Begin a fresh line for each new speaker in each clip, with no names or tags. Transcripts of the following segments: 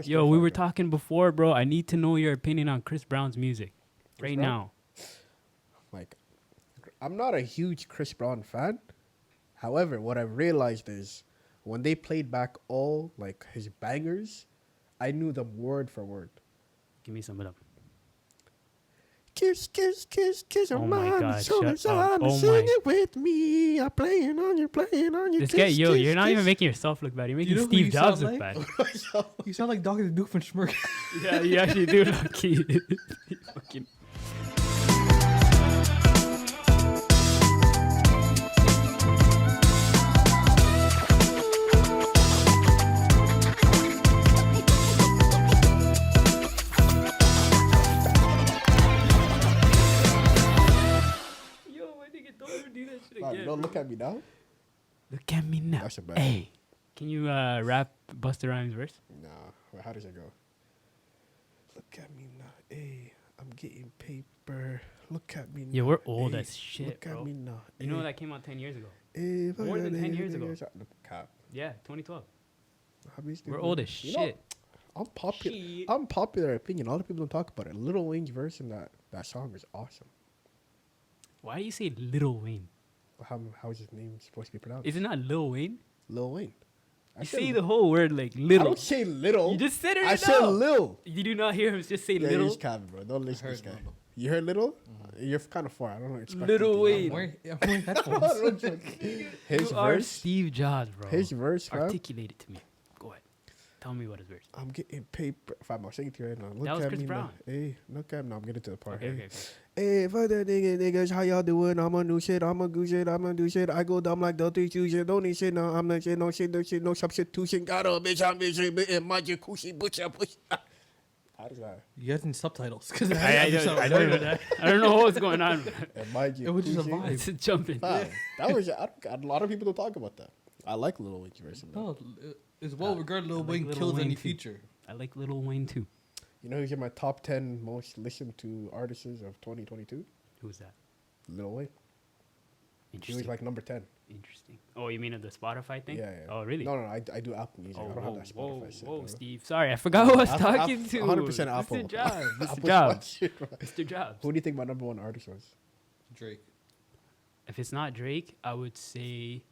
Yo, we were talking before, bro. I need to know your opinion on Chris Brown's music right now.
Like, I'm not a huge Chris Brown fan. However, what I've realized is when they played back all like his bangers, I knew them word for word.
Give me some of them.
Kiss, kiss, kiss, kiss
Oh
your
my
mind.
God,
So
shut up.
I'm
Oh
sing
my-
it with me. I'm playing on you,
This
kiss,
guy, yo,
kiss,
you're not
kiss.
even making yourself look bad. You're making
know who
Steve
you
Jobs
sound
look
like?
bad.
You sound like Dr. Duke from Schmirk.
Yeah, you actually do, lucky. Fucking. Yo, my nigga, don't ever do that shit
Nah,
again.
don't look at me now.
Look at me now.
That's a bad.
Hey, can you rap Busta Rhymes verse?
Nah, wait, how does it go? Look at me now. Hey, I'm getting paper. Look at me now.
Yeah, we're old
Ay,
as shit,
Look
bro.
at me now.
You know that came out 10 years ago.
Ay,
More than 10 years ago.
Cap.
Yeah, 2012.
Obviously,
We're
bro.
old as
You know,
shit.
I'm popular.
Shit.
I'm popular opinion. A lot of people don't talk about it. Lil Wayne's verse in that song is awesome.
Why do you say Lil Wayne?
How is his name supposed to be pronounced?
Is it not Lil Wayne?
Lil Wayne.
You say the whole word like little.
I don't say little.
You just said it
I
right
said
now.
Lil.
You do not hear him just say
Yeah,
little.
he's Calvin, bro. Don't listen to this guy.
Little.
You heard little? You're kind of far. I don't know. Expect
Little
you to.
Wayne.
I'm wearing headphones.
His
You are
verse.
Steve Jobs, bro.
His verse, fam.
Articulate it to me. Go ahead. Tell me what his verse.
I'm getting paper. Fam, I'll sing it to you right now. Look
That was
at
Chris
me
Brown.
now. Hey, look at me now. I'm getting to the part.
Okay,
hey.
okay, okay.
Hey, fuck that niggas, how y'all doing? I'm gonna do shit, I'm gonna do shit, I'm gonna do shit. I go dumb like the 3 shit, don't need shit, no, I'm not shit, no shit, no shit, no substitution. Got a bitch, I'm busy, in my jacuzzi, butcher, push. How does that?
You guys need subtitles. Cause
I don't know that. I don't know what's going on.
In my
It was just a
jacuzzi.
vibe.
It's a jumping.
Fam, that was, a lot of people don't talk about that. I like Lil Wayne's verse.
No, it's well regarded. Lil
I like
Wayne
Lil
kills
Wayne
any
too.
feature.
I like Lil Wayne too.
You know who's in my top 10 most listened to artists of 2022?
Who's that?
Lil Wayne. He was
Interesting.
like number 10.
Interesting. Oh, you mean of the Spotify thing?
Yeah, yeah.
Oh, really?
No, I do Apple Music.
Oh,
I don't have
whoa,
that Spotify
whoa,
shit,
whoa,
bro.
Steve. Sorry, I forgot who I was talking to.
100% Apple.
Mr. Jobs. Mr.
Apple's
Jobs.
shit, bro.
Mr. Jobs.
Who do you think my number one artist was?
Drake.
If it's not Drake, I would say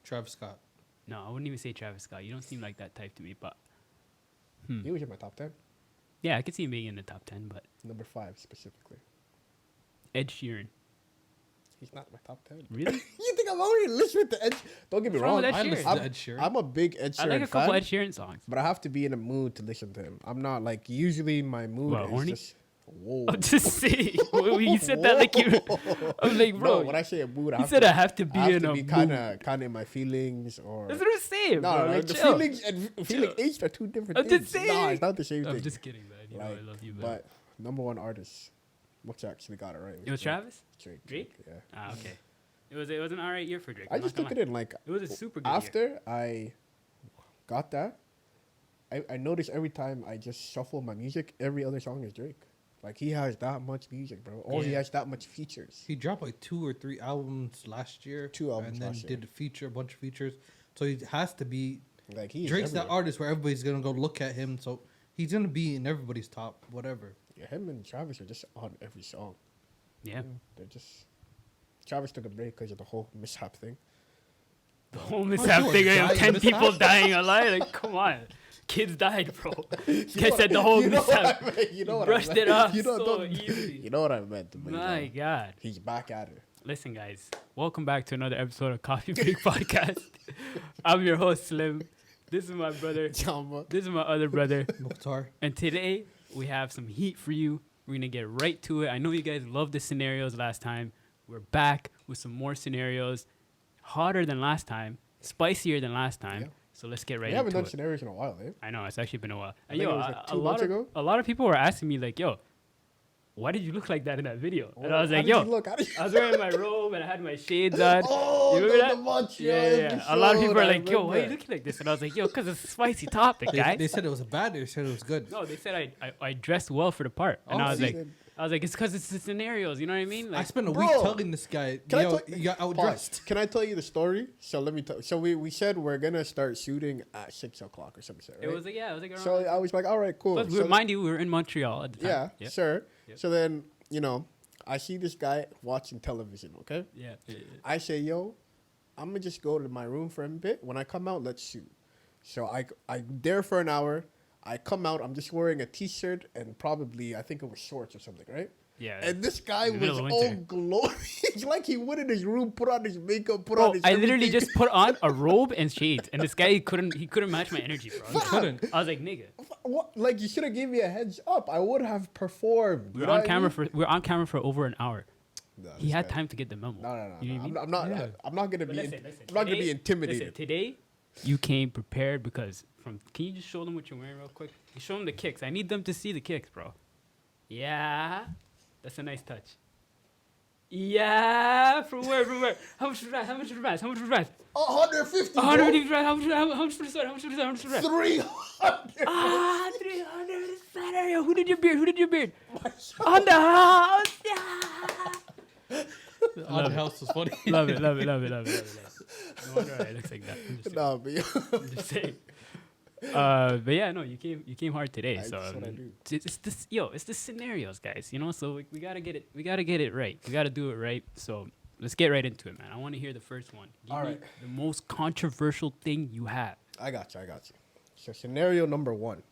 Travis Scott.
no. I wouldn't even say Travis Scott. You don't seem like that type to me, but
He was in my top 10.
yeah, I could see him being in the top 10. But
Number 5 specifically.
Ed Sheeran,
He's not my top 10.
really?
You think I'm only listening to Ed? Don't get me
What's wrong
wrong.
with Ed
I
Sheeran?
listen to Ed Sheeran.
I'm a big Ed
I
Sheeran
like a couple
fan,
Ed Sheeran songs.
but I have to be in a mood to listen to him. I'm not like usually my mood
What,
is
horny?
just. Whoa.
I'm just saying. When you said that, like you, I'm like, bro.
No, when I say a mood, I
you
have
said
to,
I have to be
I have
in
to
a
be
mood.
kind of in my feelings or.
That's what I'm saying,
No,
bro.
no,
Like,
the
chill.
feelings and feeling aged are two different
I'm
things.
just saying.
Nah, it's not the same
I'm
thing.
just kidding, man. You know I love you, man.
But number one artist, which actually got it right.
It was Travis?
Drake.
Drake?
Yeah.
Ah, okay. It was an alright year for Drake.
I just took it in like
It was a super good year.
after I got that. I noticed every time I just shuffle my music, every other song is Drake. Like he has that much music, bro. Or he
Yeah.
has that much features.
He dropped like 2 or 3 albums last year.
2 albums
and then
last year.
did a bunch of features. So he has to be.
Like he
Drake's that artist where everybody's gonna go look at him. So he's gonna be in everybody's top whatever.
Yeah, him and Travis are just on every song.
Yeah.
They're just. Travis took a break because of the whole mishap thing.
The whole mishap
you
thing,
were
of
dying
10
mishap?
people dying alive. Like, come on. Kids died, bro. Guys said the whole
You know what
mishap.
I meant, you know what I
Brushed
meant.
it off
You know,
so
don't-
easy.
You know what I meant. but,
My God.
He's back at it.
Listen, guys. Welcome back to another episode of Coffee Break Podcast. I'm your host, Slim. This is my brother.
Jamba.
This is my other brother.
Mukhtar.
And today, we have some heat for you. We're going to get right to it. I know you guys loved the scenarios last time. We're back with some more scenarios. Hotter than last time. Spicier than last time.
Yeah.
So let's get right
We haven't
into
done
it.
scenarios in a while, eh?
I know, it's actually been a while.
I think it was like 2
a lot
months
of
ago.
a lot of people were asking me like, "Yo, why did you look like that in that video?" And I was
How
like,
did
"Yo,
you look? How did you-
I was wearing my robe and I had my shades on."
Oh,
You remember
the
that?
munch,
Yeah. A lot of people are like, "Yo, why are you looking like this?" And I was like, "Yo, because it's a spicy topic, guys."
They said it was bad. They said it was good.
No, they said I dressed well for the part, and
Oh,
I was
see.
like, I was like, it's because it's the scenarios. You know what I mean?
I
Like,
spent a
Bro,
week telling this guy,
can I
yo,
tell-
you got
Pause.
outdressed.
Can I tell you the story? So let me tell. So we said we're gonna start shooting at 6 o'clock or something. Right?
it was like, yeah, it was like around.
So I was like, all right, cool.
Plus,
So
mind you, we were in Montreal at the time.
yeah,
Yeah.
sure.
Yep.
So then I see this guy watching television. Okay.
Yeah.
I say, yo, I'm gonna just go to my room for a bit. When I come out, let's shoot. So I there for an hour. I come out. I'm just wearing a t-shirt and probably I think it was shorts or something, right?
Yeah.
And this guy
In the
was
middle of
all
winter.
glowing. It's like he went in his room, put on his makeup, put
Bro,
on his.
I literally
everything.
just put on a robe and shades, and this guy couldn't match my energy, bro.
He couldn't.
I was like, nigga,
What? Like you should have gave me a heads up. I would have performed.
we were on camera for over an hour.
No,
He had time to get the memo.
No.
You know what I mean?
I'm not.
Yeah.
I'm not gonna
But
be.
listen,
I'm not gonna be
today-
intimidated.
Listen, today, you came prepared because can you just show them what you're wearing real quick? You show them the kicks. I need them to see the kicks, bro. Yeah, that's a nice touch. Yeah, from where? How much for that?
150.
150 rand. How much for the sweater?
300.
300 is better. Who did your beard? On the house. Yeah.
The odd house was funny.
Love it. No wonder why it looks like that. I'm just saying.
Nah, but
I'm just saying. But yeah, no, you came hard today. So
That's what I do.
it's this, it's the scenarios, guys. You know, so we gotta get it. We gotta get it right. We gotta do it right. So let's get right into it, man. I want to hear the first one. Give
All
me
right.
the most controversial thing you have.
I got you. So scenario number 1.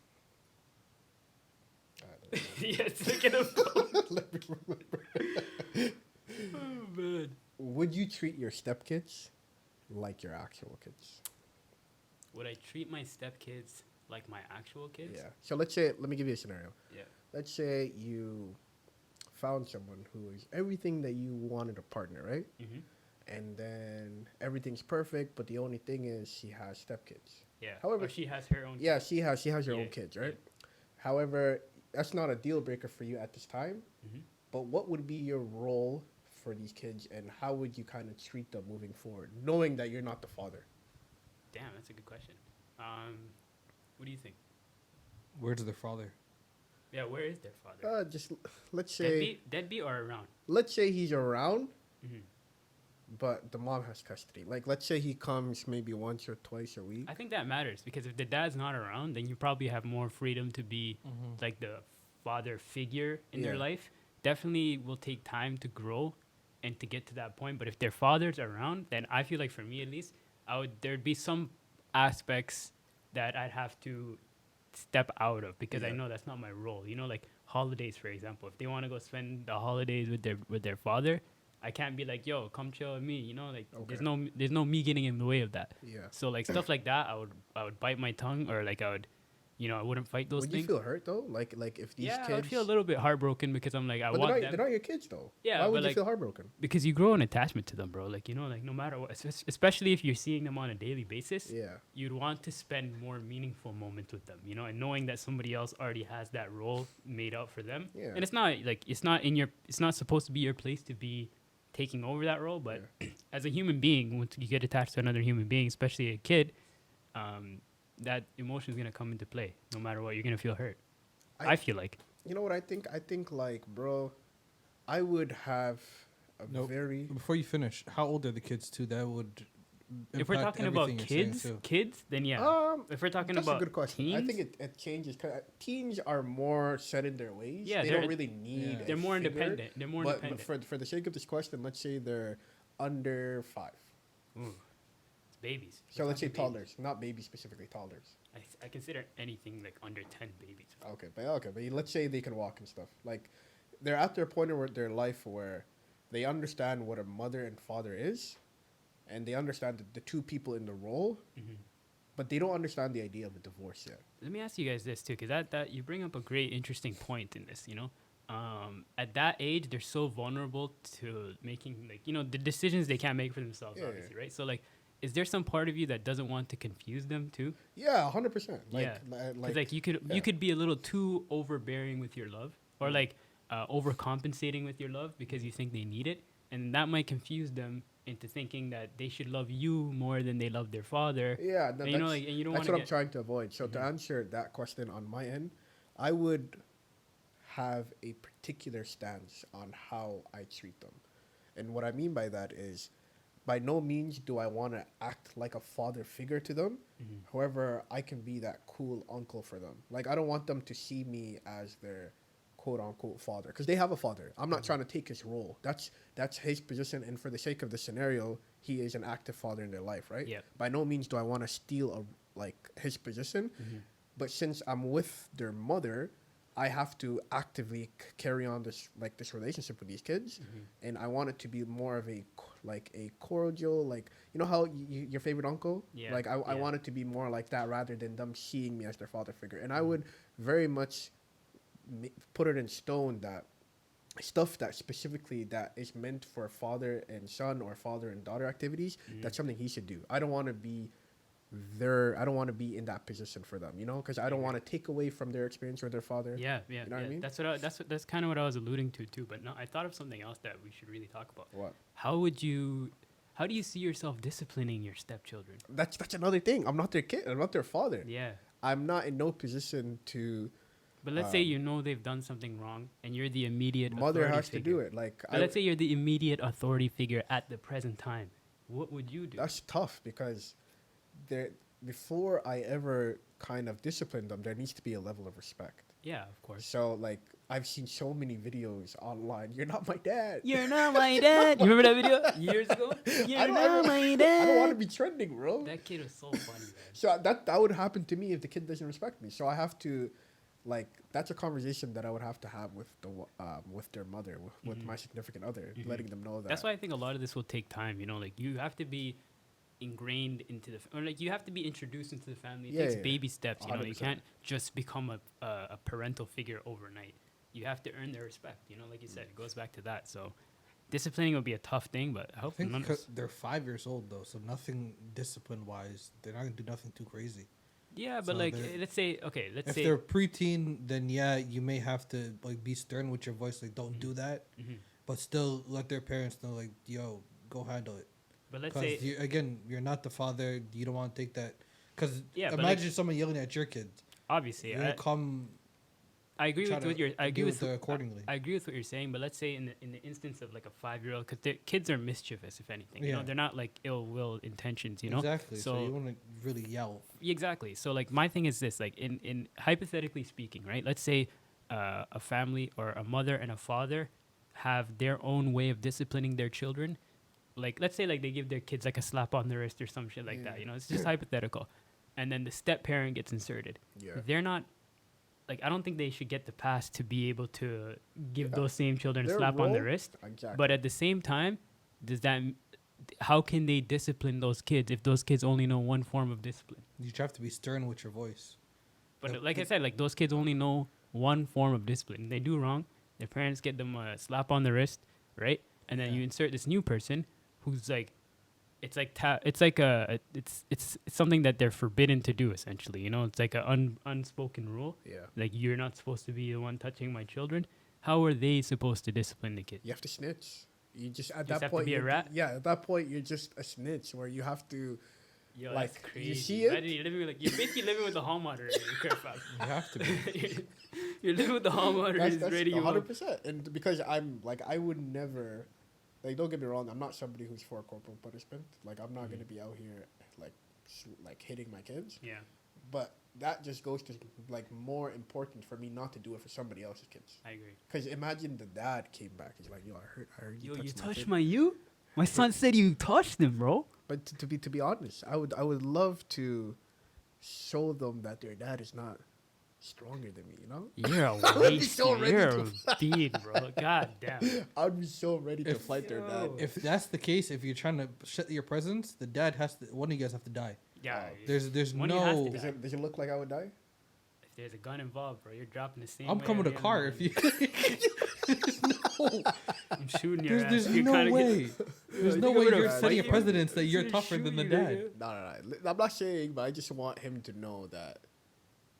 Yes, look at him.
Let me remember.
Oh man.
Would you treat your stepkids like your actual kids?
Would I treat my stepkids like my actual kids?
Yeah. So let's say, let me give you a scenario.
Yeah.
Let's say you found someone who is everything that you wanted a partner, right?
Mm-hmm.
And then everything's perfect, but the only thing is she has stepkids.
Yeah.
However,
Or she has her own.
Yeah, she has her
Yeah,
own kids, right? However, that's not a deal breaker for you at this time.
Mm-hmm.
But what would be your role for these kids, and how would you kind of treat them moving forward, knowing that you're not the father?
Damn, that's a good question. What do you think?
Where's their father?
Yeah, where is their father?
Just let's say
Deadbeat or around?
let's say he's around,
Mm-hmm.
but the mom has custody. Like let's say he comes maybe once or twice a week.
I think that matters because if the dad's not around, then you probably have more freedom to be like the father figure in their
Yeah.
life. Definitely will take time to grow and to get to that point. But if their father's around, then I feel like for me at least, there'd be some aspects that I'd have to step out of because I
Yeah.
know that's not my role. You know, like holidays, for example. If they want to go spend the holidays with their father, I can't be like, yo, come chill with me. You know, like
Okay.
there's no me getting in the way of that.
Yeah.
So like stuff like that, I would bite my tongue, or like I wouldn't fight those
Would
things.
you feel hurt though? Like if these
Yeah,
kids.
I would feel a little bit heartbroken because I'm like, I
But
want
they're
them.
not your kids though.
Yeah,
Why
but
would you
like-
feel heartbroken?
Because you grow an attachment to them, bro. Like, like no matter what, especially if you're seeing them on a daily basis,
Yeah.
you'd want to spend more meaningful moments with them, and knowing that somebody else already has that role made out for them.
Yeah.
And it's not supposed to be your place to be taking over that role, but as a human being, once you get attached to another human being, especially a kid, that emotion is going to come into play. No matter what, you're going to feel hurt. I feel like.
You know what I think? I think like, bro, I would have a
Nope.
very.
Before you finish, how old are the kids too? That would.
If we're
impact
talking about
everything you're saying,
kids,
too.
then yeah. If we're talking
That's
about
a good question.
teens,
I think it changes. 'Cause teens are more set in their ways.
Yeah,
they
they're-
don't really need.
Yeah.
a
they're more
figure.
independent. They're more
But
independent.
for the sake of this question, let's say they're under 5.
Ooh, it's babies.
So
We're
let's say
talking babies.
toddlers, not babies specifically, toddlers.
I consider anything like under 10 babies.
Okay, but let's say they can walk and stuff. Like they're at their point in their life where they understand what a mother and father is, and they understand the two people in the role, but they don't understand the idea of a divorce yet.
Let me ask you guys this too, because that you bring up a great, interesting point in this. At that age, they're so vulnerable to making the decisions they can't make for themselves,
Yeah,
obviously, right? So like, is there some part of you that doesn't want to confuse them too?
Yeah, 100%.
Yeah. Because like you could be a little too overbearing with your love, or like overcompensating with your love because you think they need it, and that might confuse them into thinking that they should love you more than they love their father.
Yeah,
And, you know, like, and you don't
that's
want
what I'm trying to avoid. So to answer that question on my end, I would have a particular stance on how I treat them. And what I mean by that is, by no means do I want to act like a father figure to them. However, I can be that cool uncle for them. Like, I don't want them to see me as their quote unquote father, because they have a father. I'm not trying to take his role. That's his position, and for the sake of the scenario, he is an active father in their life, right?
Yeah.
By no means do I want to steal his position, but since I'm with their mother, I have to actively carry on this relationship with these kids, and I want it to be more of a cordial, like, you know how your favorite uncle,
Yeah.
like I want it to be more like that rather than them seeing me as their father figure. And I would very much put it in stone that stuff that specifically that is meant for father and son or father and daughter activities, that's something he should do. I don't want to be in that position for them, you know, because I don't want to take away from their experience with their father.
Yeah.
You know what I mean?
That's kind of what I was alluding to too. But no, I thought of something else that we should really talk about.
What?
How do you see yourself disciplining your stepchildren?
That's another thing. I'm not their kid. I'm not their father.
Yeah.
I'm not in no position to.
But let's say you know they've done something wrong, and you're the immediate
Mother
authority
has to
figure.
do it. Like,
But let's say you're the immediate authority figure at the present time. What would you do?
that's tough because before I ever kind of discipline them, there needs to be a level of respect.
Yeah, of course.
So, like, I've seen so many videos online. You're not my dad.
You're not my dad. You remember that video years ago? You're not my dad.
I don't want to be trending, bro.
That kid was so funny, man.
So that would happen to me if the kid doesn't respect me. So I have to, like, that's a conversation that I would have to have with their mother, with my significant other, letting them know that.
That's why I think a lot of this will take time. You know, like you have to be ingrained into or like you have to be introduced into the family. It takes baby steps. You know, you
100%.
can't just become a parental figure overnight. You have to earn their respect. You know, like you said, it goes back to that. So disciplining would be a tough thing, but I
I
hope
think
none of us.
they're 5 years old though, so nothing discipline wise. They're not gonna do nothing too crazy.
Yeah, but
So
like
they're-
let's say
If they're preteen, then yeah, you may have to like be stern with your voice, like don't do that, but still let their parents know, like, yo, go handle it.
but let's
Because
say
you're not the father. You don't want to take that. Because
Yeah, but
imagine someone yelling at your kids.
obviously
You're gonna come.
I agree
try
with
to
what you're. I agree
deal
with
with it accordingly.
I agree with what you're saying, but let's say in the instance of like a 5-year-old, because kids are mischievous, if anything. You know,
Yeah.
they're not like ill will intentions. You know,
Exactly. So,
So
you want to really yell.
exactly. So like my thing is this: like in hypothetically speaking, right? Let's say a family or a mother and a father have their own way of disciplining their children. Like let's say like they give their kids like a slap on the wrist or some shit like that. You know, it's just hypothetical, and then the step parent gets inserted.
Yeah.
They're not. Like, I don't think they should get the pass to be able to give those same children a
Their
slap on the
role-
wrist.
Exactly.
But at the same time, how can they discipline those kids if those kids only know one form of discipline?
You have to be stern with your voice.
But like I said, like those kids only know one form of discipline. They do wrong, their parents get them a slap on the wrist, right? And then
Yeah.
you insert this new person who's like, it's something that they're forbidden to do essentially. You know, it's like an unspoken rule.
Yeah.
Like, you're not supposed to be the one touching my children. How are they supposed to discipline the kid?
You have to snitch. You just at
Just
that
have to
point
be a
you're-
rat?
Yeah, at that point you're just a snitch where you have to.
Yo,
Like,
that's
you
crazy.
see it?
Imagine you're basically living with the hall moderator.
You have to be.
You're living with the hall moderator.
That's
Ready you up.
100%. And because I'm like, I would never, like, don't get me wrong, I'm not somebody who's for corporal punishment. Like, I'm not gonna be out here like hitting my kids.
Yeah.
But that just goes to like more important for me not to do it for somebody else's kids.
I agree.
Because imagine the dad came back. He's like, "Yo, I heard you
Yo, you
touched my
touched
kid."
my you? My son said you touched him, bro.
But to be honest, I would love to show them that their dad is not stronger than me. You know,
You're a
would be
waste.
so ready
You're
to
a bead, bro. God damn.
I'd be so ready to
If-
fight their dad.
If that's the case, if you're trying to shut your presence, the dad has to. One of you guys have to die.
Yeah.
There's
One of you has
no.
to
Does it look like I would die?
If there's a gun involved, bro, you're dropping the same.
I'm
way
coming to
every
car
other
if
man.
you. No.
I'm shooting your
There's
ass. You're
no
kinda
way. There's no
think
way
I'm
you're
gonna
setting a
fight you.
precedence that you're
Gonna
tougher
shoot
than the
you,
dad.
nigga.
No. I'm not saying, but I just want him to know that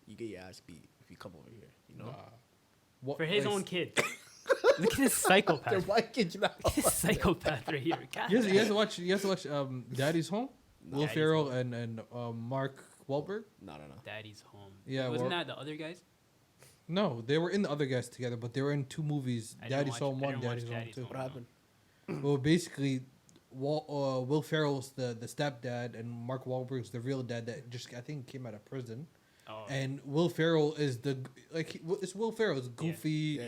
you get your ass beat if you come over here. You know,
What,
For his
like,
own kid. Look at this
they're
psychopath.
my kids now.
Look at this psychopath right here. God
You
damn.
have to watch. You have to watch. Daddy's Home. Will
Daddy's
Ferrell
Home.
and Mark Wahlberg.
No.
Daddy's home.
Yeah,
Wasn't
well-
that the other guys?
No, they were in the other guys together, but they were in 2 movies.
I didn't
Daddy's
watch-
Home
I
1,
didn't watch
Daddy's Home
Daddy's
2.
Home.
What happened?
Well, basically, Will Ferrell's the stepdad, and Mark Wahlberg's the real dad that just I think came out of prison.
Oh,
And Will Ferrell is it's Will Ferrell is goofy,
yeah.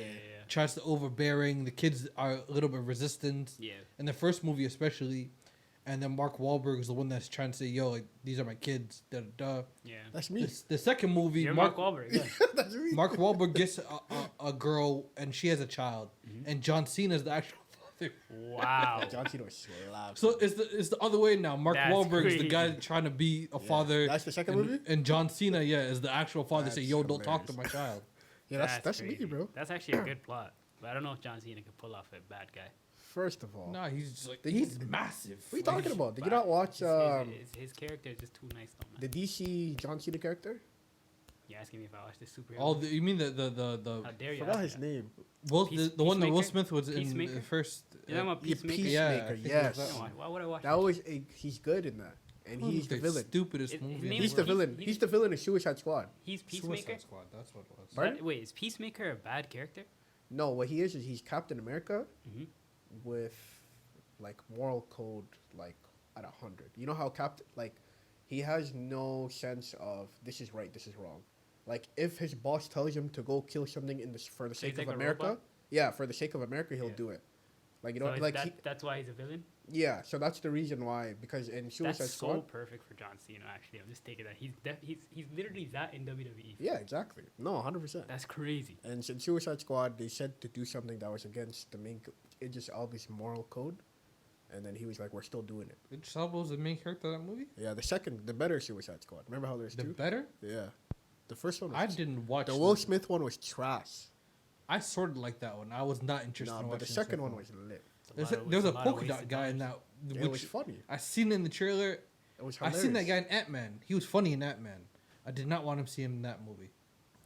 tries to overbearing. The kids are a little bit resistant.
Yeah.
In the first movie, especially, and then Mark Wahlberg is the one that's trying to say, "Yo, like these are my kids." Da da da.
Yeah.
That's me.
The second movie,
You're Mark Wahlberg. Yeah.
That's me.
Mark Wahlberg gets a girl and she has a child, and John Cena is the actual father.
Wow.
John Cena was slapped.
So it's the other way now. Mark
That's
Wahlberg is the guy
crazy.
trying to be a father.
That's the second
and,
movie?
And John Cena, is the actual father. Say,
That's
"Yo, don't talk to
hilarious.
my child."
Yeah, that's me,
crazy.
bro.
That's actually a good plot. But I don't know if John Cena could pull off a bad guy.
First of all,
Nah, he's just like
Did
he's
you-
massive.
what are you
Like,
talking about? Did you
But
not watch
his character is just too nice, though, man.
the DC John Cena character?
You're asking me if I watched the superhero.
All
movie?
you mean
How
the
dare you?
Forgot
ask
his
that?
name.
the one that Will
Peacemaker?
Smith was in
Peacemaker?
the first.
You're talking about
Yeah,
Peacemaker?
Peacemaker,
I think it was
yes.
that
No,
one.
why would I watch
That was he's good in that, and he's the villain.
Stupidest
His
movie.
name
He's
was
the
Peace-
villain.
he's-
He's the villain in Suicide Squad.
He's Peacemaker?
Suicide Squad. That's what it was.
Pardon?
Wait, is Peacemaker a bad character?
No, what he is he's Captain America
Mhm.
with like moral code like at 100. You know how he has no sense of this is right, this is wrong. Like if his boss tells him to go kill something for the
So he's
sake of
like a
America,
robot?
yeah, for the sake of America, he'll
Yeah.
do it. Like
So is
like
that's why he's a villain?
yeah. So that's the reason why because in Suicide
That's
Squad,
so perfect for John Cena, actually. I'm just taking that. He's literally that in WWE.
yeah, exactly. No, 100%.
That's crazy.
And in Suicide Squad, they said to do something that was against the main, it just all this moral code, and then he was like, "We're still doing it."
Idris Elba was the main character of that movie.
Yeah, the better Suicide Squad. Remember how there's
The
two?
better.
Yeah, the first one. Was
I didn't watch.
The Will Smith one was trash.
I sort of like that one. I was not interested.
No,
in
but
watching
the
the
second one was lit.
There was a polka dot
wasted
guy in
dollars.
that.
Yeah, it was funny.
I seen in the trailer.
It was
I
hilarious.
seen that guy in Ant-Man. He was funny in Ant-Man. I did not want to see him in that movie.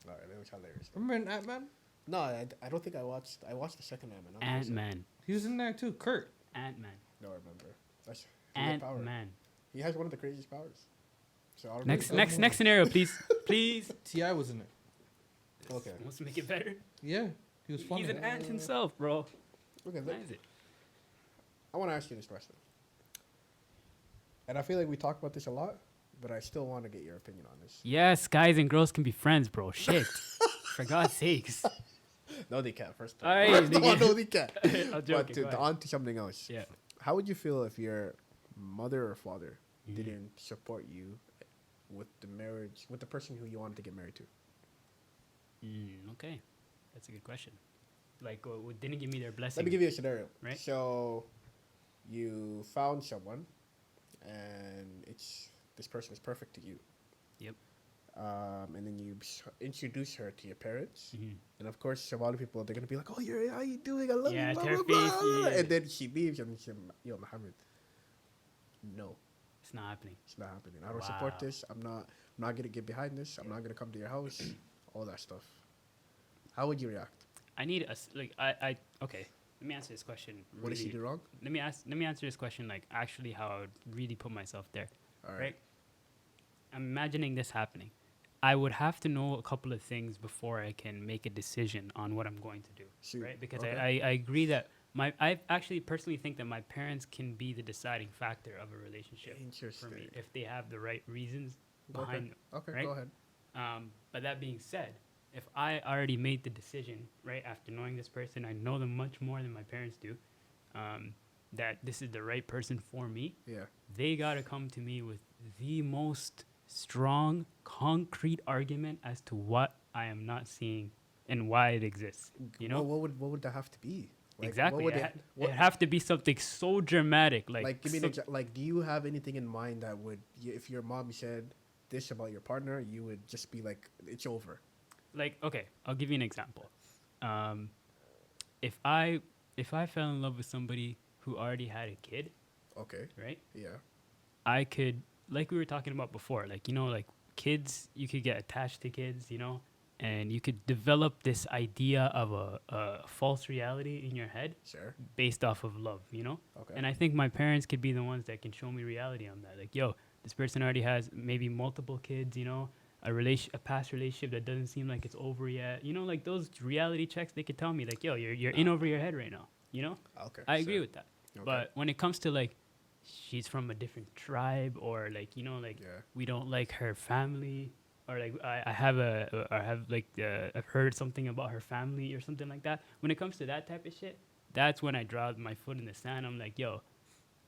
All right, it was hilarious.
Remember in Ant-Man?
No, I don't think I watched. I watched the second Ant-Man.
Ant-Man.
He was in there too. Kurt.
Ant-Man.
No, I remember. That's he had power.
Ant-Man.
He has one of the craziest powers. So I'll
Next
remember.
next scenario, please. Please.
T.I. was in it.
Okay.
Wants to make it better.
Yeah, he was funny.
He's an ant himself, bro.
Okay.
Why is it?
I want to ask you this question, and I feel like we talk about this a lot, but I still want to get your opinion on this.
Yes, guys and girls can be friends, bro. Shit. For God's sakes.
No, they can't. First of all,
Alright,
First of all,
nigga.
no, they can't.
I'm
But
joking. go ahead.
on to something else.
Yeah.
How would you feel if your mother or father
Mhm.
didn't support you with the marriage with the person who you wanted to get married to?
Okay. That's a good question. Like, didn't give me their blessing.
Let me give you a scenario.
Right.
So, you found someone, and this person is perfect to you.
Yep.
And then you introduce her to your parents,
Mhm.
and of course, a lot of people they're gonna be like, "Oh, how you doing? I love
Yeah,
you." Blah,
to her
blah, blah.
face, yeah.
And then she leaves, and she, "Yo, Muhammad, no,
It's not happening.
it's not happening. I don't support
Wow.
this. I'm not gonna get behind this. I'm not gonna come to your house. All that stuff." How would you react?
I need okay. Let me answer this question.
What did she
really-
do wrong?
Let me answer this question like actually how I would really put myself there.
All
Right. I'm imagining this happening. I would have to know a couple of things before I can make a decision on what I'm going to do.
Shoot.
Right? Because
Okay.
I agree that I actually personally think that my parents can be the deciding factor of a relationship for
Interesting.
me if they have the right reasons
Okay.
behind them.
Okay,
right?
go ahead.
But that being said, if I already made the decision, right, after knowing this person, I know them much more than my parents do, that this is the right person for me,
Yeah.
they got to come to me with the most strong, concrete argument as to what I am not seeing and why it exists. You know?
what would that have to be? Like,
exactly.
What would
It'd have to be something so dramatic.
like give me an
so-
exa- like do you have anything in mind that would if your mom said this about your partner, you would just be like, it's over?
like okay, I'll give you an example. If I fell in love with somebody who already had a kid,
Okay.
right?
Yeah.
I could, like we were talking about before, like, you know, like kids, you could get attached to kids, you know, and you could develop this idea of a false reality in your head
Sure.
based off of love, you know?
Okay.
And I think my parents could be the ones that can show me reality on that. Like, yo, this person already has maybe multiple kids, you know? a past relationship that doesn't seem like it's over yet. You know, like those reality checks, they could tell me like, yo, you're in over your head right now. You know,
Okay.
I agree with that.
Okay.
But when it comes to like, she's from a different tribe, or like, you know, like we don't like her family, or like I've heard something about her family or something like that. When it comes to that type of shit, that's when I draw my foot in the sand. I'm like, yo,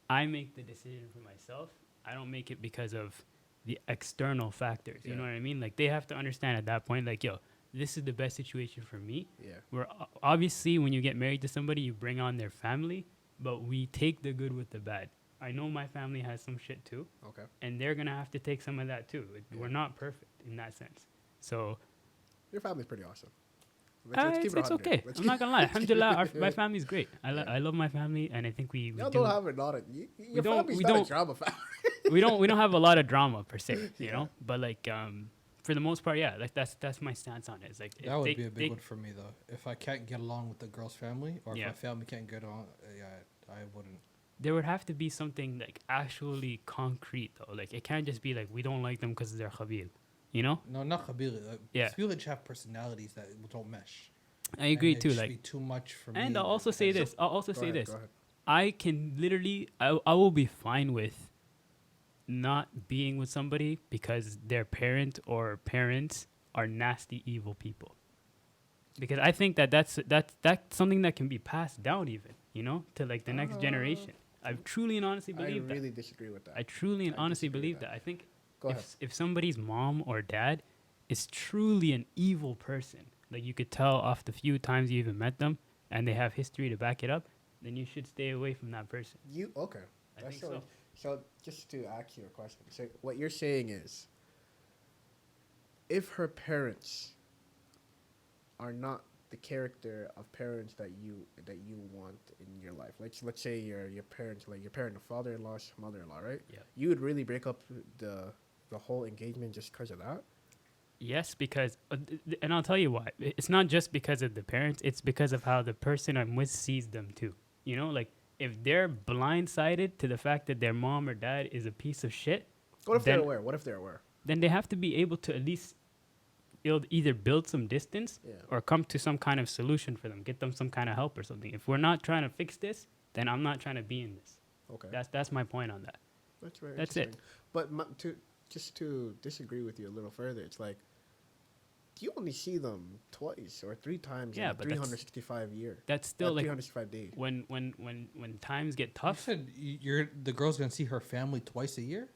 I make the decision for myself. I don't make it because of the external factors. You know what I mean? Like, they have to understand at that point, like, yo, this is the best situation for me.
Yeah.
Where obviously when you get married to somebody, you bring on their family, but we take the good with the bad. I know my family has some shit too.
Okay.
And they're going to have to take some of that too. We're not perfect in that sense. So
your family's pretty awesome. Let's keep it
it's
100.
okay. I'm not gonna lie. Alhamdulillah, my family's great. I love my family, and I think we
Y'all
do.
don't have a lot of. Your family's not a drama family.
we don't have a lot of drama per se, you know. But like for the most part, yeah, like that's my stance on it. It's like
that would be a big one for me though. If I can't get along with the girl's family, or if my family can't get on, I wouldn't.
There would have to be something like actually concrete though. Like it can't just be like we don't like them because they're Khabil. You know?
No, not Khabila. People that have personalities that don't mesh.
I agree too. Like
be too much for me.
And I'll also say this. Go ahead. I can literally, I will be fine with not being with somebody because their parent or parents are nasty, evil people. Because I think that's something that can be passed down even, you know, to like the next generation. I truly and honestly believe that.
I really disagree with that.
I truly and honestly believe that. I think if somebody's mom or dad is truly an evil person, like you could tell off the few times you even met them, and they have history to back it up, then you should stay away from that person.
I think so. So just to ask you a question, so what you're saying is, if her parents are not the character of parents that you want in your life, let's say your parents, like your parent, father-in-law, mother-in-law, right?
Yeah.
You would really break up the whole engagement just because of that?
Yes, because, and I'll tell you why. It's not just because of the parents. It's because of how the person I'm with sees them too. You know, like if they're blindsided to the fact that their mom or dad is a piece of shit.
What if they're aware?
Then they have to be able to at least either build some distance or come to some kind of solution for them, get them some kind of help or something. If we're not trying to fix this, then I'm not trying to be in this.
Okay.
That's my point on that.
That's very
That's it.
But to disagree with you a little further, it's like, you only see them twice or three times in 365 years.
That's still like
365 days.
When times get tough.
You said the girl's gonna see her family twice a year?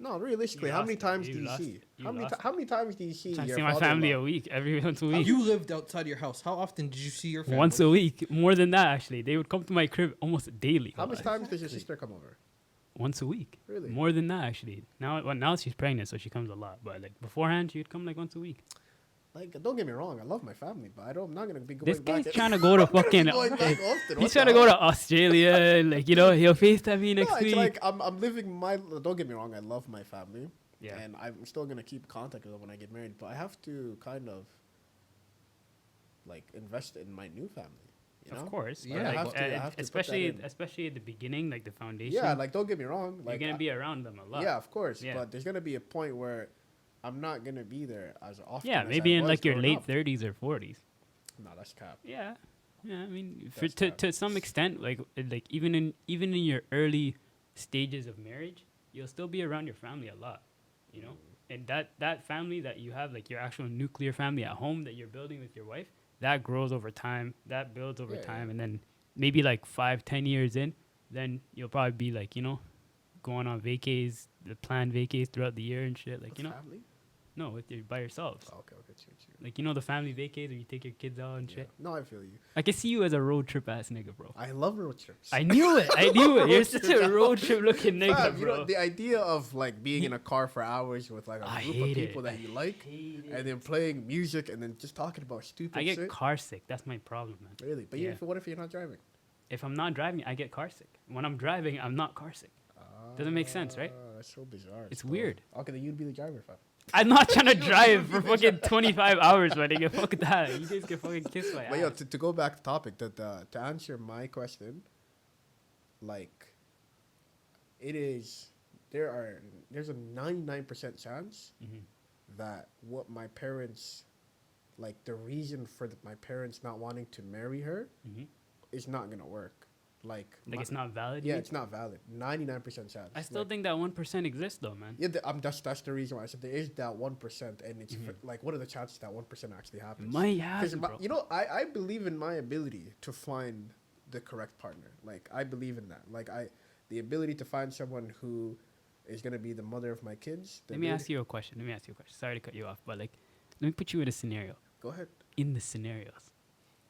No, realistically, how many times do you see? How many times do you see
I
your
see my family a week, every once a week.
You lived outside your house. How often did you see your family?
Once a week, more than that actually. They would come to my crib almost daily.
How many times does your sister come over?
Once a week.
Really?
More than that actually. Now she's pregnant, so she comes a lot. But like beforehand, she would come like once a week.
Like, don't get me wrong, I love my family, but I'm not gonna be going
this
back.
This guy's trying to go to fucking. He's trying to go to Australia, like, you know, he'll FaceTime me next week.
Like I'm living my. Don't get me wrong, I love my family, and I'm still gonna keep contact with them when I get married. But I have to kind of like invest in my new family. You know?
Of course,
like, I have to
especially at the beginning, like the foundation.
Yeah, like don't get me wrong, like
you're gonna be around them a lot.
Yeah, of course, but there's gonna be a point where I'm not gonna be there as often.
Yeah, maybe in like your late 30s or 40s.
No, that's cap.
Yeah, I mean, to some extent, like even in your early stages of marriage, you'll still be around your family a lot, you know. And that family that you have, like your actual nuclear family at home that you're building with your wife, that grows over time, that builds over time, and then maybe like 5-10 years in, then you'll probably be like, you know, going on vacays, the planned vacays throughout the year and shit, like, you know.
Family?
No, by yourselves.
Oh, okay, true.
Like, you know, the family vacays where you take your kids out and shit.
No, I feel you.
I can see you as a road trip ass nigga, bro.
I love road trips.
I knew it. You're such a road trip looking nigga, bro.
You know, the idea of like being in a car for hours with like a group of people that you like, and then playing music and then just talking about stupid shit.
I get car sick. That's my problem, man.
Really? But what if you're not driving?
If I'm not driving, I get car sick. When I'm driving, I'm not car sick. Doesn't make sense, right?
That's so bizarre.
It's weird.
Okay, then you'd be the driver, fam.
I'm not trying to drive for fucking 25 hours, my nigga. Fuck that. You guys can fucking kiss my ass.
But yo, to go back to topic, to answer my question, like, there's a 99% chance that what my parents, like the reason for my parents not wanting to marry her
Mm-hmm.
is not gonna work. Like
It's not valid. you
yeah,
mean?
it's not valid. 99% chance.
I still think that 1% exists though, man.
Yeah, that's the reason why I said there is that 1%, and it's like what are the chances that 1% actually
It
happens?
might happen,
'Cause
bro.
you know, I believe in my ability to find the correct partner. Like I believe in that. Like the ability to find someone who is gonna be the mother of my kids.
Let me ask you a question. Sorry to cut you off, but like, let me put you in a scenario.
Go ahead.
In the scenarios,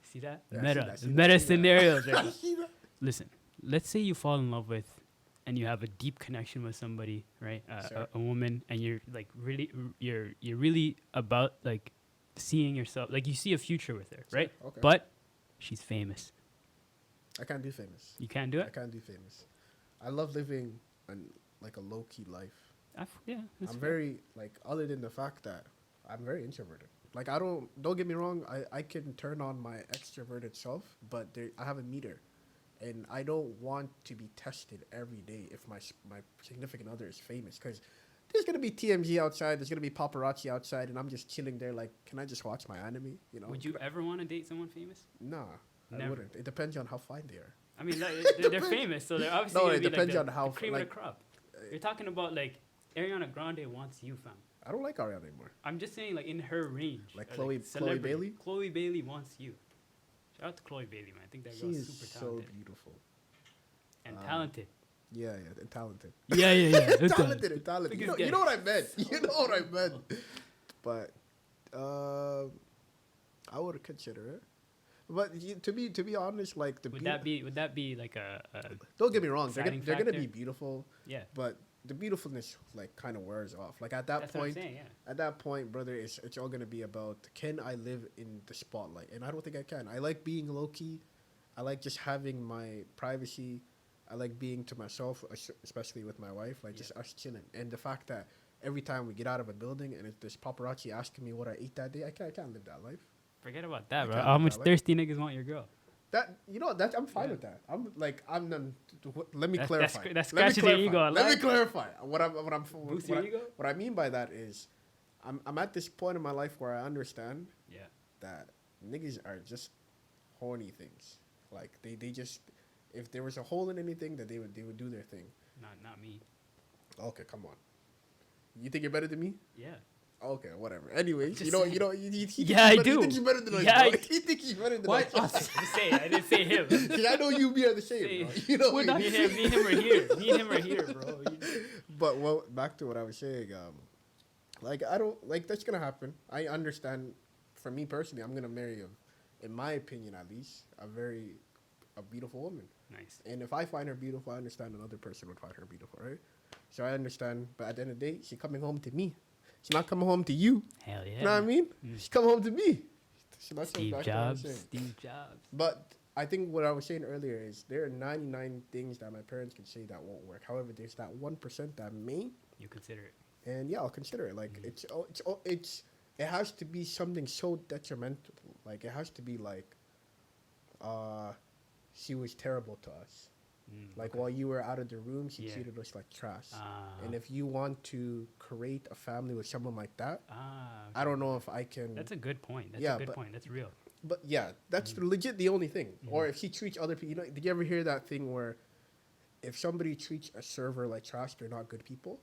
see that
Yeah, I
meta,
see that.
meta scenarios.
I
Right?
see that.
Listen, let's say you fall in love with, and you have a deep connection with somebody, right?
Sure.
A woman, and you're like really, you're really about like seeing yourself, like you see a future with her, right?
Okay.
But she's famous.
I can't do famous.
You can't do
I
it.
can't do famous. I love living like a low key life.
Yeah, that's
I'm
fair.
very like other than the fact that I'm very introverted. Like don't get me wrong, I can turn on my extroverted self, but I have a meter, and I don't want to be tested every day if my significant other is famous, because there's gonna be TMZ outside, there's gonna be paparazzi outside, and I'm just chilling there like, can I just watch my anime? You know?
Would you ever want to date someone famous?
Nah, I
Never.
wouldn't. It depends on how fine they are.
I mean, like, they're famous, so they're obviously
No,
gonna
it
be
depends
like
on how
the cream
like
of the crop. You're talking about like Ariana Grande wants you, fam.
I don't like Ariana anymore.
I'm just saying, like in her range.
Like
or,
Chloe
celebrity.
Bailey?
Chloe Bailey wants you. Shout out to Chloe Bailey, man. I think that
She
girl's
is
super
so
talented
beautiful.
and talented.
Yeah, and talented.
Yeah.
talented and talented.
Look
You know,
at this
you know what I meant. You know what I meant. But I would consider it. But to be honest, like
Would that be like a
don't get me wrong, they're
exciting
gonna
factor?
be beautiful,
yeah?
but the beautifulness like kind of wears off. Like at that
That's what I'm
point,
saying. Yeah.
at that point, brother, it's all gonna be about, can I live in the spotlight? And I don't think I can. I like being low key. I like just having my privacy. I like being to myself, especially with my wife, like just us chilling. And the fact that every time we get out of a building and there's paparazzi asking me what I ate that day, I can't live that life.
Forget about that,
I
bro.
can't
How
do
much
that, like-
thirsty niggas want your girl?
That that I'm fine
Yeah.
with that. I'm none. Let me
That's-
clarify.
that
Let me
scratches your
clarify.
ego a
Let me
lot.
clarify.
Boost your ego?
What I mean by that is, I'm at this point in my life where I understand
Yeah.
that niggas are just horny things. Like they just, if there was a hole in anything, that they would do their thing.
Not me.
Okay, come on. You think you're better than me?
Yeah.
Okay, whatever. Anyways,
Just
you know,
saying.
he
Yeah, I
He
do.
thinks he's better than us,
Yeah,
bro.
I-
He thinks he's better than
What?
us.
I didn't say him.
See, I know you be are the same, bro. You know,
me and him are here. Me and him are here, bro.
But well, back to what I was saying. Like I don't like that's gonna happen. I understand. For me personally, I'm gonna marry in my opinion at least, a beautiful woman.
Nice.
And if I find her beautiful, I understand another person would find her beautiful, right? So I understand. But at the end of the day, she's coming home to me. She's not coming home to you.
Hell yeah.
You know what I mean? She's coming home to me. So that's
Steve
what I'm
Jobs.
saying.
Steve Jobs.
But I think what I was saying earlier is there are 99 things that my parents can say that won't work. However, there's that 1% that may.
You consider it.
And yeah, I'll consider it. Like it has to be something so detrimental. Like it has to be like, she was terrible to us. Like while you were out of the room, she treated us like trash. And if you want to create a family with someone like that, I don't know if I can.
That's a good point. That's
Yeah,
a good
but-
point. That's real.
But yeah, that's legit the only thing. Or if she treats other people, you know, did you ever hear that thing where if somebody treats a server like trash, they're not good people?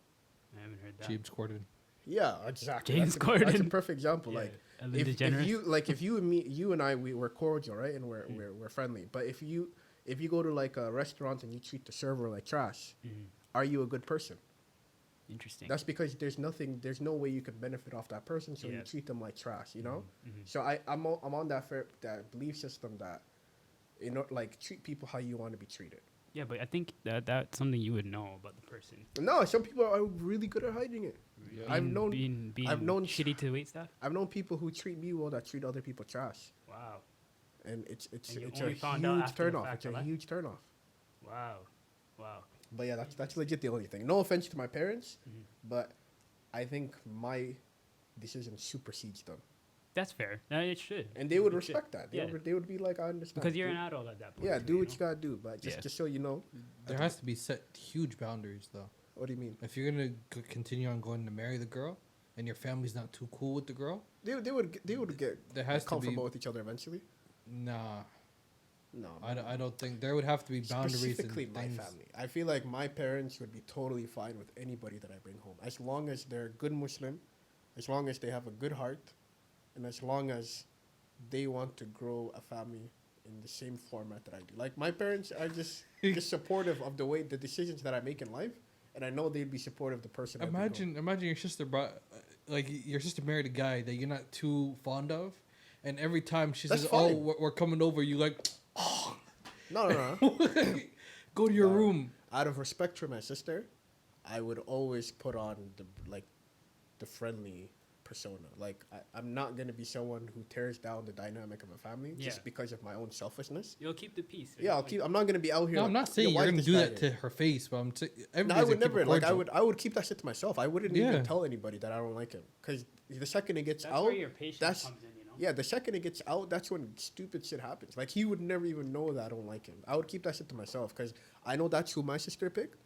I haven't heard that.
James Corden.
Yeah, exactly.
James
That's a
Corden.
perfect example.
Yeah,
Like
Ellen
if
DeGeneres.
you and me, you and I, we're cordial, right? And we're friendly. But if you go to like a restaurant and you treat the server like trash, are you a good person?
Interesting.
That's because there's no way you can benefit off that person, so you
Yeah.
treat them like trash, you know. So I'm on that that belief system that, you know, like treat people how you want to be treated.
Yeah, but I think that's something you would know about the person.
No, some people are really good at hiding it. I've known
being
I've known
shitty to wait staff.
I've known people who treat me well that treat other people trash,
Wow.
and it's
And you
a
only found out
huge
after the
turnoff.
fact,
It's a
right?
huge turnoff.
Wow. Wow.
But yeah, that's legit the only thing. No offense to my parents, but I think my decision supersedes them,
That's fair. No, it should.
and they would
It should.
respect that.
Yeah.
They would be like, I understand.
Because you're
do-
an adult at that point.
Yeah,
too,
do what
know?
you gotta do, but
Yeah.
just so you know.
There has to be set huge boundaries though.
What do you mean?
If you're gonna continue on going to marry the girl, and your family's not too cool with the girl,
They would get
there has to be
comfortable with each other eventually.
nah.
No,
I don't think there would have to be boundaries.
specifically
and
my
things.
family. I feel like my parents would be totally fine with anybody that I bring home, as long as they're good Muslim, as long as they have a good heart, and as long as they want to grow a family in the same format that I do. Like my parents are just supportive of the decisions that I make in life, and I know they'd be supportive of the person. I bring home.
Imagine your sister brought, like your sister married a guy that you're not too fond of, and every time she
That's
says,
fine.
"Oh, we're coming over," you like,
No.
go to your
No.
room.
Out of respect for my sister, I would always put on the friendly persona. Like I'm not gonna be someone who tears down the dynamic of a family
Yeah.
just because of my own selfishness.
You'll keep the peace. Right?
Yeah, I'll
Like,
keep. I'm not gonna be out here.
No,
like,
I'm not saying
"Yo,
you're
why
gonna
is
do
this
that
guy
to
here?"
her face, but I'm saying
No, I would never. Like
cordial.
I would keep that shit to myself. I wouldn't
Yeah.
even tell anybody that I don't like him, because the second it gets
That's
out,
where your patience
that's
comes in, you know?
yeah. The second it gets out, that's when stupid shit happens. Like he would never even know that I don't like him. I would keep that shit to myself because I know that's who my sister picked,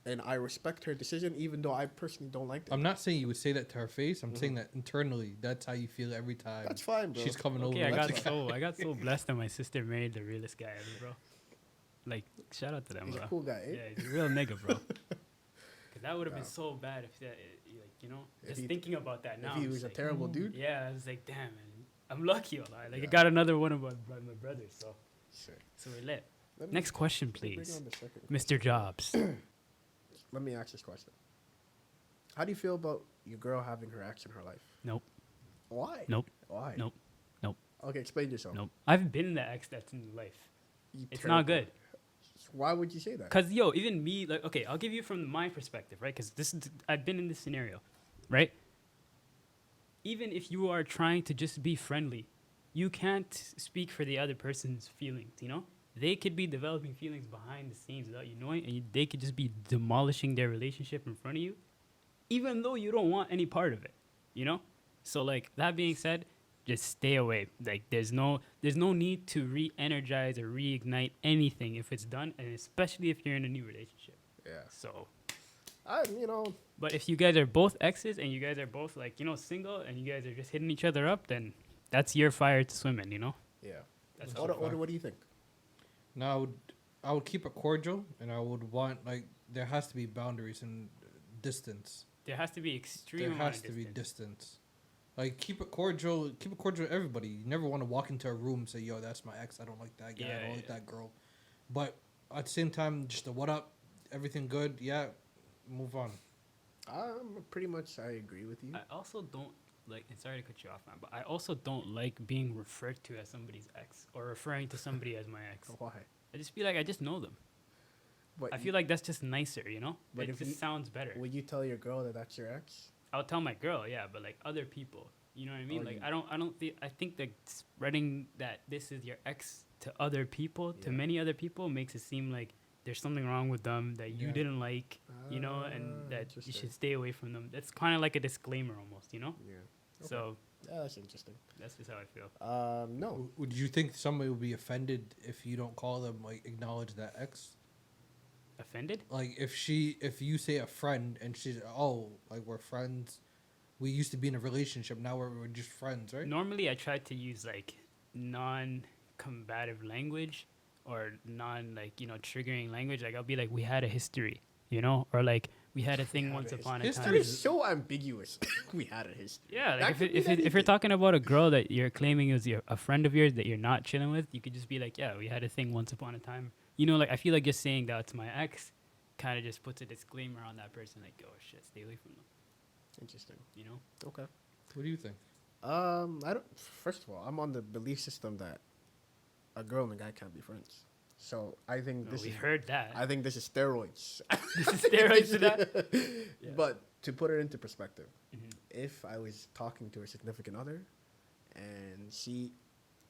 and I respect her decision, even though I personally don't like them.
I'm not saying you would say that to her face. I'm saying that internally, that's how you feel every time.
That's fine, bro.
She's coming
Okay,
over.
I got so blessed that my sister married the realest guy ever, bro. Like, shout out to them,
He's
bro.
a cool guy, eh?
Yeah, he's a real nigga, bro. Cause that would have been so bad if that, like, you know,
If
just
he-
thinking about that now.
If he
it's
was a
like,
terrible dude,
yeah, I was like, damn, man, I'm lucky, Allah. Like, I
Yeah.
got another one of my brothers, so
shit.
we're lit.
Let me-
Next question,
let me bring
please,
on the second
Mr. Jobs.
Let me ask this question. How do you feel about your girl having her ex in her life?
Nope.
Why?
Nope.
Why?
Nope. Nope.
Okay, explain yourself.
Nope. I've been the ex that's in life.
You
It's
terrible.
not good.
Why would you say that?
Cause yo, even me, like, okay, I'll give you from my perspective, right? Cause this is, I've been in this scenario, right? Even if you are trying to just be friendly, you can't speak for the other person's feelings. You know, they could be developing feelings behind the scenes without you knowing, and they could just be demolishing their relationship in front of you, even though you don't want any part of it. You know, so like that being said, just stay away. Like there's no need to re-energize or reignite anything if it's done, and especially if you're in a new relationship.
Yeah.
So,
You know,
but if you guys are both exes and you guys are both like, you know, single and you guys are just hitting each other up, then that's your fire to swim in, you know?
yeah.
That's
What do you think?
Now, I would keep it cordial, and I would want, like, there has to be boundaries and distance.
There has to be extreme
There
amount
has
of
to be
distance.
distance. Like, keep it cordial with everybody. You never want to walk into a room and say, yo, that's my ex, I don't like that guy, I don't like that girl. But at the same time, just a what up, everything good, yeah, move on.
Pretty much I agree with you.
I also don't like, and sorry to cut you off, man, but I also don't like being referred to as somebody's ex or referring to somebody as my ex.
Why?
I just feel like I just know them.
But
I feel like that's just nicer, you know?
But
It
if
just
you-
sounds better.
Would you tell your girl that that's your ex?
I'll tell my girl, yeah, but like other people, you know what I mean?
Oh,
Like
you-
I think that spreading that this is your ex to other people, to
Yeah.
many other people, makes it seem like there's something wrong with them that you
Yeah.
didn't like, you know, and that you
Interesting.
should stay away from them. That's kind of like a disclaimer almost, you know?
Yeah. Okay.
So
Yeah, that's interesting.
that's just how I feel.
No.
Would you think somebody would be offended if you don't call them, like, acknowledge that ex?
Offended?
Like, if you say a friend and she's, oh, like, we're friends, we used to be in a relationship, now we're just friends, right?
Normally, I try to use like non-combative language or like, you know, triggering language. Like I'll be like, we had a history, you know, or like we had a thing
had
once
a
upon a
history.
time.
That is so ambiguous. We had a history.
Yeah,
That
like
could mean
if you're
anything.
talking about a girl that you're claiming is a friend of yours that you're not chilling with, you could just be like, yeah, we had a thing once upon a time. You know, like I feel like just saying that's my ex kind of just puts a disclaimer on that person, like, oh shit, stay away from them.
Interesting.
You know?
Okay.
What do you think?
I don't. First of all, I'm on the belief system that a girl and a guy can't be friends. So I think
No,
this
we
is.
heard that.
I think this is steroids.
This is steroids to that. Yeah.
But to put it into perspective,
Mhm.
if I was talking to a significant other and she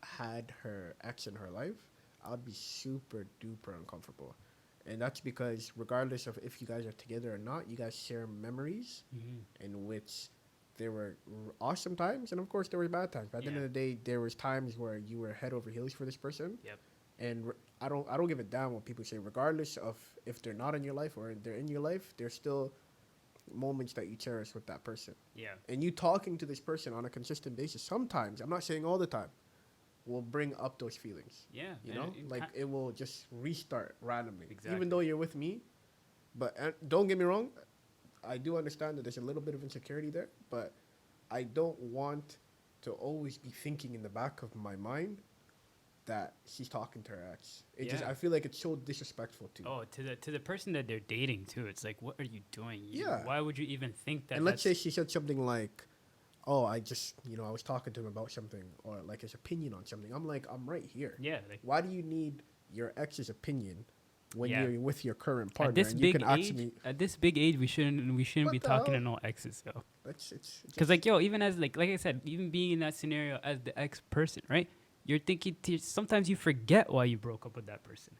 had her ex in her life, I'd be super duper uncomfortable. And that's because regardless of if you guys are together or not, you guys share memories
Mhm.
in which there were awesome times and of course there were bad times. But at the end
Yeah.
of the day, there was times where you were head over heels for this person.
Yep.
And I don't give a damn what people say. Regardless of if they're not in your life or they're in your life, they're still moments that you cherish with that person.
Yeah.
And you talking to this person on a consistent basis, sometimes, I'm not saying all the time, will bring up those feelings.
Yeah.
You
and
know? Like, it will just restart randomly.
Exactly.
Even though you're with me. But don't get me wrong, I do understand that there's a little bit of insecurity there. But I don't want to always be thinking in the back of my mind that she's talking to her ex. I feel like it's so disrespectful to.
Oh, to the person that they're dating too. It's like, what are you doing?
Yeah.
Why would you even think that?
And let's say she said something like, "Oh, I just, I was talking to him about something," or like his opinion on something. I'm like, I'm right here.
Yeah. Like,
Why do you need your ex's opinion when
Yeah.
you're with your current partner?
at this
and
big
you can
age,
actually.
at this big age, we shouldn't
What
be
the
talking to
hell?
no exes though.
It's
Because like even as like I said, even being in that scenario as the ex person, right? You're thinking sometimes you forget why you broke up with that person,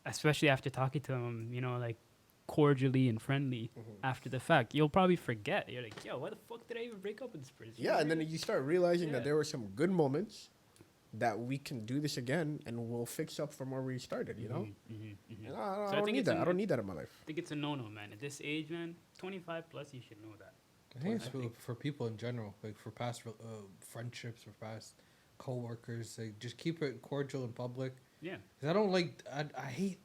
especially after talking to them, like cordially and friendly after the fact. You'll probably forget. You're like, yo, why the fuck did I even break up with this person?
Yeah, and then you start realizing
Yeah.
that there were some good moments that we can do this again and we'll fix up from where we started, you know? And I
So I
don't
think
need
it's
that.
a-
I don't need that in my life.
I think it's a no-no, man. At this age, man, 25 plus, you should know that.
I think it's for people in general, like for past friendships or past co-workers, like just keep it cordial in public.
Yeah.
'Cause I don't like, I hate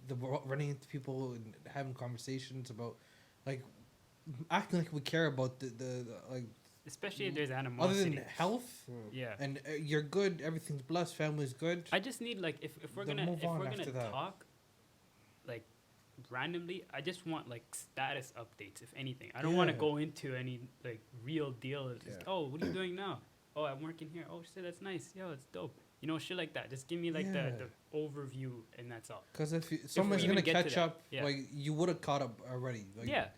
running into people and having conversations about, like, acting like we care about the like,
Especially if there's
other
animosity.
than health
Yeah.
and you're good, everything's blessed, family's good.
I just need like if we're
Then
gonna
move on after that.
talk like randomly, I just want like status updates if anything. I don't want to
Yeah.
go into any like real deal. It's just,
Yeah.
oh, what are you doing now? Oh, I'm working here. Oh shit, that's nice. Yo, it's dope. Shit like that. Just give me like
Yeah.
the overview and that's all.
Because if someone's
even
gonna
get to
catch
that,
up,
yeah.
like you would have caught up already. Like,
Yeah.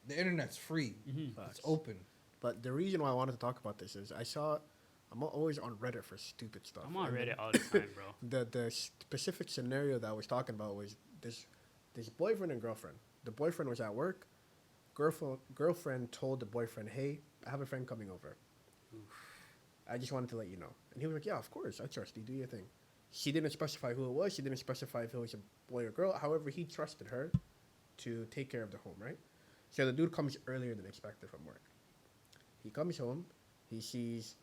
the internet's free.
Mm-hmm.
It's open.
But the reason why I wanted to talk about this is I'm always on Reddit for stupid stuff.
I'm on
And
Reddit all the time, bro.
The specific scenario that I was talking about was this boyfriend and girlfriend. The boyfriend was at work. Girlfriend told the boyfriend, "Hey, I have a friend coming over. I just wanted to let you know." And he was like, "Yeah, of course. I trust you. Do your thing." She didn't specify who it was. She didn't specify if it was a boy or girl. However, he trusted her to take care of the home, right? So the dude comes earlier than expected from work. He comes home. He sees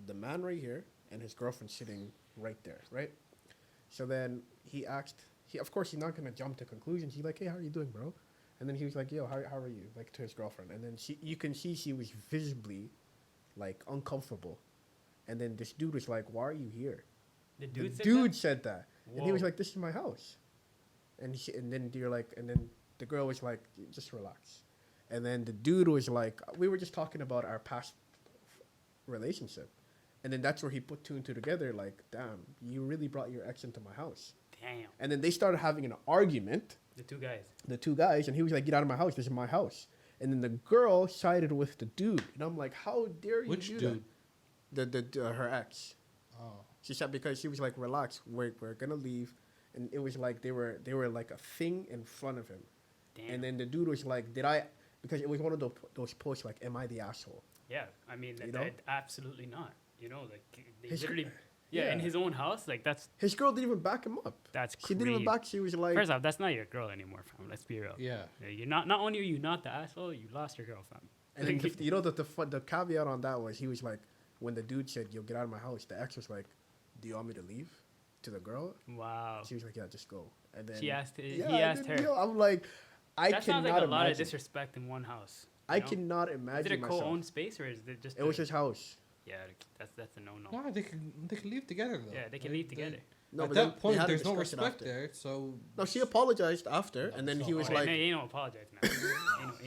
the man right here and his girlfriend sitting right there, right? So then he asked, of course, he's not going to jump to conclusions. He's like, "Hey, how are you doing, bro?" And then he was like, "Yo, how are you?" Like, to his girlfriend. And then you can see she was visibly, like, uncomfortable. And then this dude was like, "Why are you here?"
The
The
dude
said that. And he was
Whoa.
like, "This is my house." And then you're like, and then the girl was like, "Just relax." And then the dude was like, "We were just talking about our past relationship." And then that's where he put two and two together, like, "Damn, you really brought your ex into my house."
Damn.
And then they started having an argument,
The two guys.
the two guys, and he was like, "Get out of my house, this is my house." And then the girl sided with the dude. And I'm like, how dare you
Which
do
dude?
that? Her ex.
Oh.
She said because she was like, "Relax, we're gonna leave." And it was like they were like a thing in front of him.
Damn.
And then the dude was like, "Did I?" Because it was one of those posts like, "Am I the asshole?"
Yeah, I mean,
You know?
absolutely not. Like they
His-
literally, in
yeah.
his own house. Like
His girl didn't even back him up.
that's
She didn't even
crazy.
back. She was like,
First off, that's not your girl anymore, fam. Let's be real.
Yeah.
Yeah, you're not only are you not the asshole, you lost your girl, fam.
and then the caveat on that was he was like, when the dude said, "Yo, get out of my house," the ex was like, "Do you want me to leave?" To the girl,
Wow.
she was like, "Yeah, just go." And then
He asked
and then,
her.
yo, I'm like, I
That
cannot
sounds like a
imagine.
lot of disrespect in one house.
I
you know?
cannot
Is
imagine
it a
myself.
co-owned space or is it just?
It was his house.
Yeah, that's a no-no.
No, they can leave together though.
Yeah, they can leave together.
No,
At
but then
that
they
point,
had a
there's no
discussion
respect
after.
there. So
No, she apologized after, and then he was
Okay,
like,
ain't no apologize now. ain't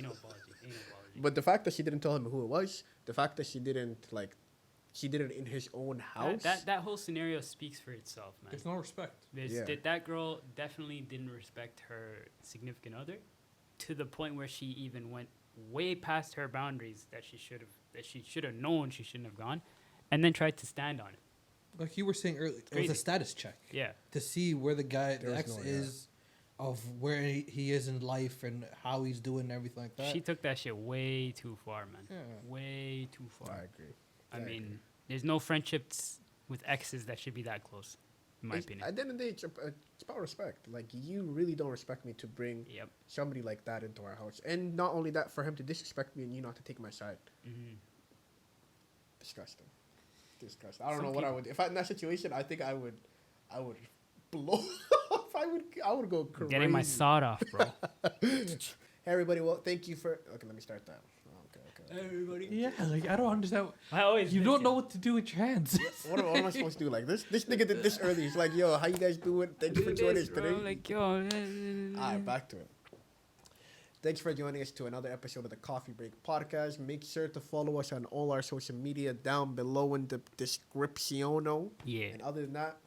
no apology. Ain't no apology.
but the fact that she didn't tell him who it was, the fact that she did it in his own house.
That whole scenario speaks for itself, man.
there's no respect.
Yeah.
That girl definitely didn't respect her significant other to the point where she even went way past her boundaries that she should have known she shouldn't have gone, and then tried to stand on it.
Like you were saying earlier, it was
crazy.
a status check.
Yeah.
To see where the guy,
There
the
was
ex
no,
is, of where he is in life and how he's doing and everything like that.
She took that shit way too far, man.
Yeah.
Way too far.
I agree.
I
I
mean,
agree.
there's no friendships with exes that should be that close. in my opinion.
At the end of the day, it's about respect. Like, you really don't respect me to bring
Yep.
somebody like that into our house. And not only that, for him to disrespect me and you not to take my side.
Mm-hmm.
Disgusting. I don't know what I would... If I in that situation, I think I would blow off. I would go crazy.
Getting my sawed off, bro.
Hey, everybody, well, thank you for... Okay, let me start that. Okay.
Everybody.
Yeah, like I don't understand.
I always
You
miss
don't know what to do with your hands.
What am I supposed to do? Like, this nigga did this early. He's like, yo, how you guys doing? Thank you for joining us today.
Like, yo.
All right, back to it. Thanks for joining us to another episode of the Coffee Break Podcast. Make sure to follow us on all our social media down below in the description.
Yeah.
And other than that,